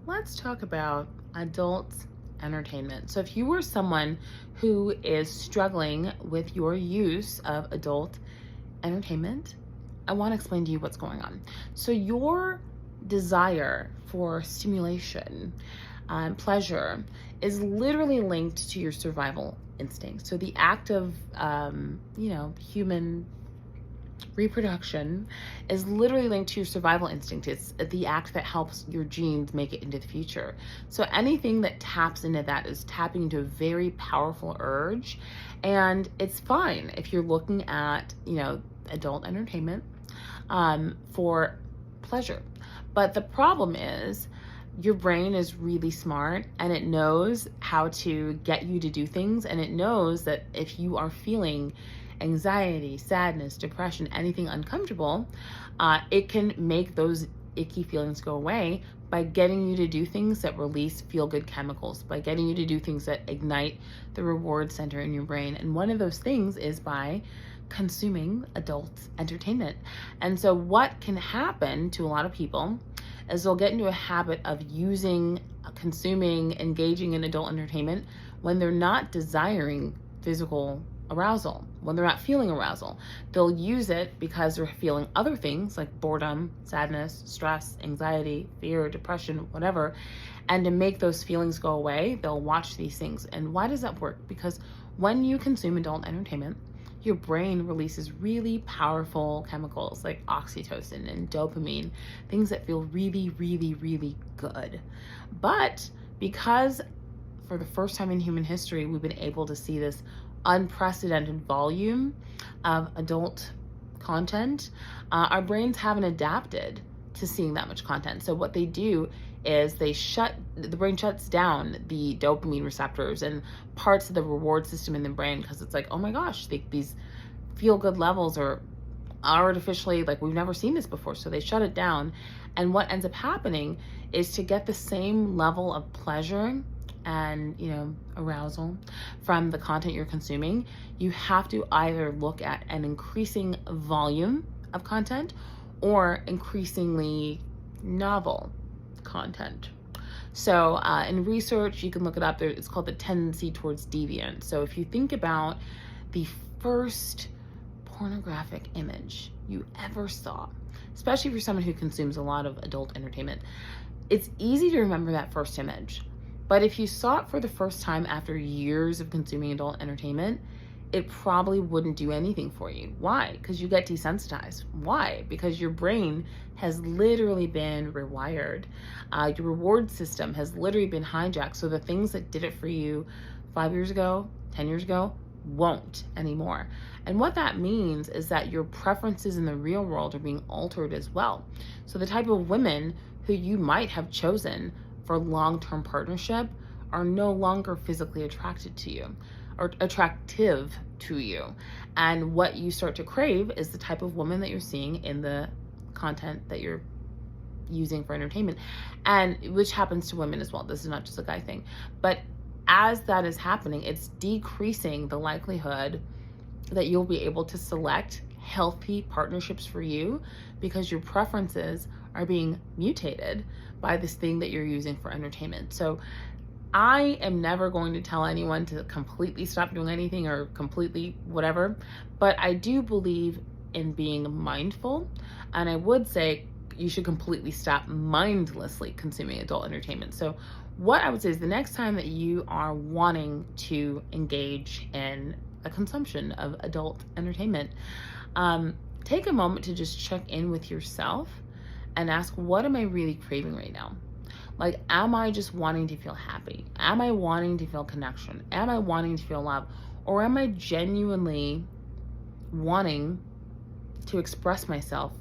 let's talk about adult entertainment. So, if you were someone who is struggling with your use of adult entertainment, I want to explain to you what's going on. So, your desire for stimulation and pleasure is literally linked to your survival instinct. So, the act of, human reproduction is literally linked to your survival instinct. It's the act that helps your genes make it into the future. So anything that taps into that is tapping into a very powerful urge. And it's fine if you're looking at, adult entertainment for pleasure. But the problem is your brain is really smart and it knows how to get you to do things. And it knows that if you are feeling anxiety, sadness, depression, anything uncomfortable, it can make those icky feelings go away by getting you to do things that release feel-good chemicals, by getting you to do things that ignite the reward center in your brain. And one of those things is by consuming adult entertainment. And so what can happen to a lot of people is they'll get into a habit of using, consuming, engaging in adult entertainment when they're not desiring physical arousal, when they're not feeling arousal. They'll use it because they're feeling other things like boredom, sadness, stress, anxiety, fear, depression, whatever. And to make those feelings go away, they'll watch these things. And why does that work? Because when you consume adult entertainment, your brain releases really powerful chemicals like oxytocin and dopamine, things that feel really, really, really good. But because for the first time in human history, we've been able to see this unprecedented volume of adult content, our brains haven't adapted to seeing that much content. So what they do is the brain shuts down the dopamine receptors and parts of the reward system in the brain, because it's like, oh my gosh, these feel good levels are artificially, like, we've never seen this before. So they shut it down. And what ends up happening is, to get the same level of pleasure and arousal from the content you're consuming, you have to either look at an increasing volume of content or increasingly novel content. So in research, you can look it up there. It's called the tendency towards deviance. So if you think about the first pornographic image you ever saw, especially for someone who consumes a lot of adult entertainment, it's easy to remember that first image. But if you saw it for the first time after years of consuming adult entertainment, it probably wouldn't do anything for you. Why? Because you get desensitized. Why? Because your brain has literally been rewired. Your reward system has literally been hijacked. So the things that did it for you 5 years ago, 10 years ago, won't anymore. And what that means is that your preferences in the real world are being altered as well. So the type of women who you might have chosen for long-term partnership are no longer physically attracted to you or attractive to you. And what you start to crave is the type of woman that you're seeing in the content that you're using for entertainment, and which happens to women as well. This is not just a guy thing. But as that is happening, it's decreasing the likelihood that you'll be able to select healthy partnerships for you, because your preferences are being mutated by this thing that you're using for entertainment. So I am never going to tell anyone to completely stop doing anything or completely whatever, but I do believe in being mindful. And I would say you should completely stop mindlessly consuming adult entertainment. So what I would say is, the next time that you are wanting to engage in a consumption of adult entertainment, take a moment to just check in with yourself and ask, what am I really craving right now? Like, am I just wanting to feel happy? Am I wanting to feel connection? Am I wanting to feel love? Or am I genuinely wanting to express myself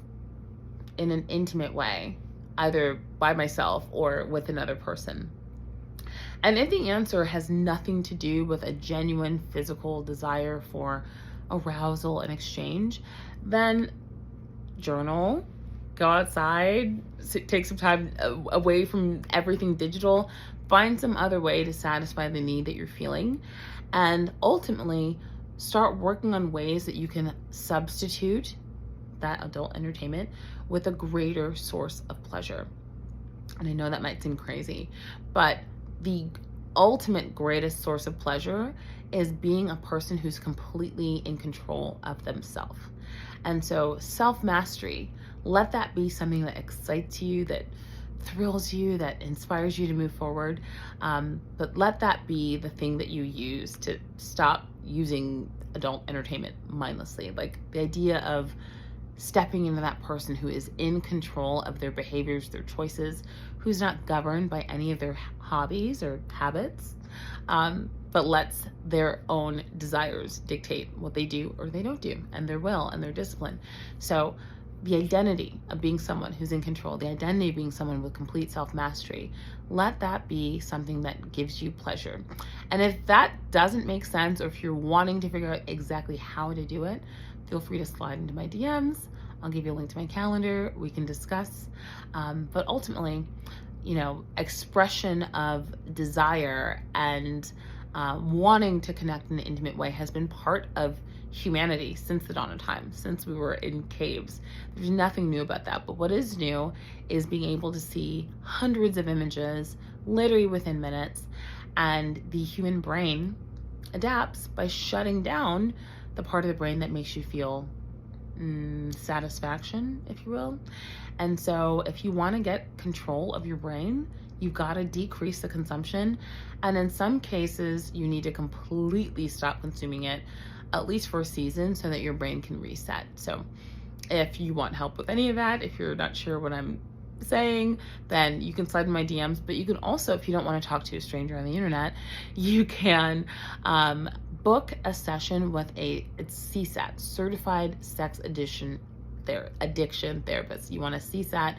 in an intimate way, either by myself or with another person? And if the answer has nothing to do with a genuine physical desire for arousal and exchange, then journal, go outside, take some time away from everything digital, find some other way to satisfy the need that you're feeling, and ultimately start working on ways that you can substitute that adult entertainment with a greater source of pleasure. And I know that might seem crazy, but the ultimate greatest source of pleasure is being a person who's completely in control of themselves. And so self-mastery, let that be something that excites you, that thrills you, that inspires you to move forward. But let that be the thing that you use to stop using adult entertainment mindlessly. Like the idea of stepping into that person who is in control of their behaviors, their choices, who's not governed by any of their hobbies or habits, but lets their own desires dictate what they do or they don't do, and their will and their discipline. So the identity of being someone who's in control, the identity of being someone with complete self-mastery, let that be something that gives you pleasure. And if that doesn't make sense, or if you're wanting to figure out exactly how to do it, feel free to slide into my DMs. I'll give you a link to my calendar. We can discuss. But ultimately, expression of desire and wanting to connect in an intimate way has been part of humanity since the dawn of time, since we were in caves. There's nothing new about that. But what is new is being able to see hundreds of images literally within minutes. And the human brain adapts by shutting down the part of the brain that makes you feel satisfaction, if you will. And so if you want to get control of your brain, you've got to decrease the consumption. And in some cases, you need to completely stop consuming it, at least for a season, so that your brain can reset. So if you want help with any of that, if you're not sure what I'm saying, then you can slide in my DMs. But you can also, if you don't want to talk to a stranger on the internet, you can book a session with it's CSAT, Certified Sex Addiction Therapist. You want a CSAT,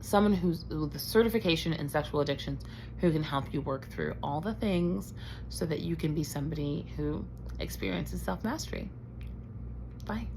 someone who's with a certification in sexual addictions, who can help you work through all the things so that you can be somebody who experiences self-mastery. Bye.